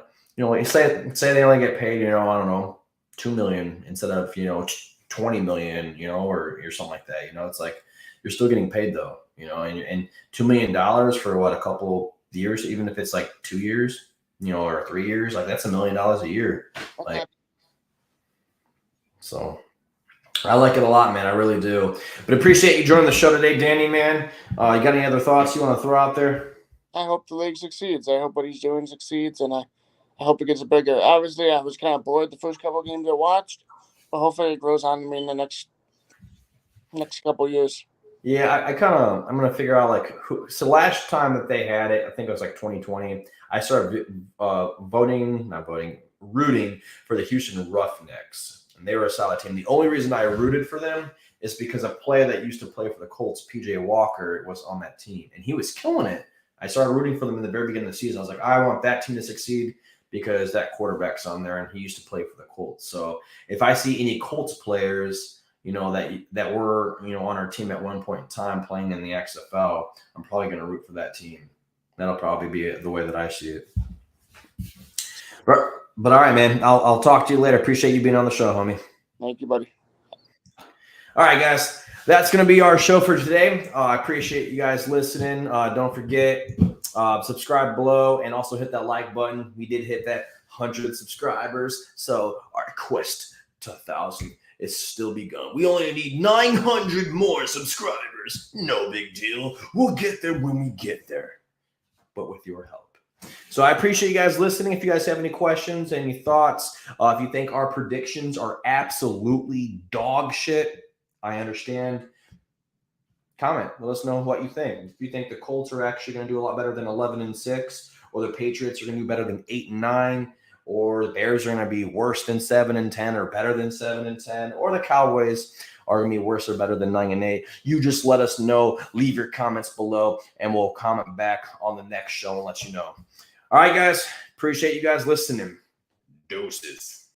Say they only get paid, I don't know, $2 million instead of, $20 million, or something like that. It's like you're still getting paid though, and $2 million for a couple years, even if it's like 2 years, or 3 years, like that's $1 million a year. Like, so I like it a lot, man. I really do. But appreciate you joining the show today, Danny, man. You got any other thoughts you want to throw out there? I hope the league succeeds. I hope what he's doing succeeds, and I hope it gets bigger. Obviously, I was kind of bored the first couple of games I watched, but hopefully it grows on me in the next couple of years. Yeah, I'm going to figure out so last time that they had it, I think it was like 2020, I started rooting for the Houston Roughnecks. and they were a solid team. The only reason I rooted for them is because a player that used to play for the Colts, PJ Walker, was on that team, and he was killing it. I started rooting for them in the very beginning of the season. I was like, I want that team to succeed because that quarterback's on there, and he used to play for the Colts. So if I see any Colts players, that were, on our team at one point in time playing in the XFL, I'm probably going to root for that team. That'll probably be the way that I see it. But all right, man, I'll talk to you later. Appreciate you being on the show, homie. Thank you, buddy. All right, guys, that's going to be our show for today. I appreciate you guys listening. Don't forget, subscribe below and also hit that like button. We did hit that 100 subscribers, so our quest to 1,000 is still begun. We only need 900 more subscribers. No big deal. We'll get there when we get there, but with your help. So I appreciate you guys listening. If you guys have any questions, any thoughts, if you think our predictions are absolutely dog shit, I understand. Comment. Let us know what you think. If you think the Colts are actually going to do a lot better than 11-6, or the Patriots are going to do better than 8-9, or the Bears are going to be worse than 7-10, or better than 7-10, or the Cowboys are going to be worse or better than 9-8, you just let us know. Leave your comments below, and we'll comment back on the next show and let you know. All right, guys. Appreciate you guys listening. Doses.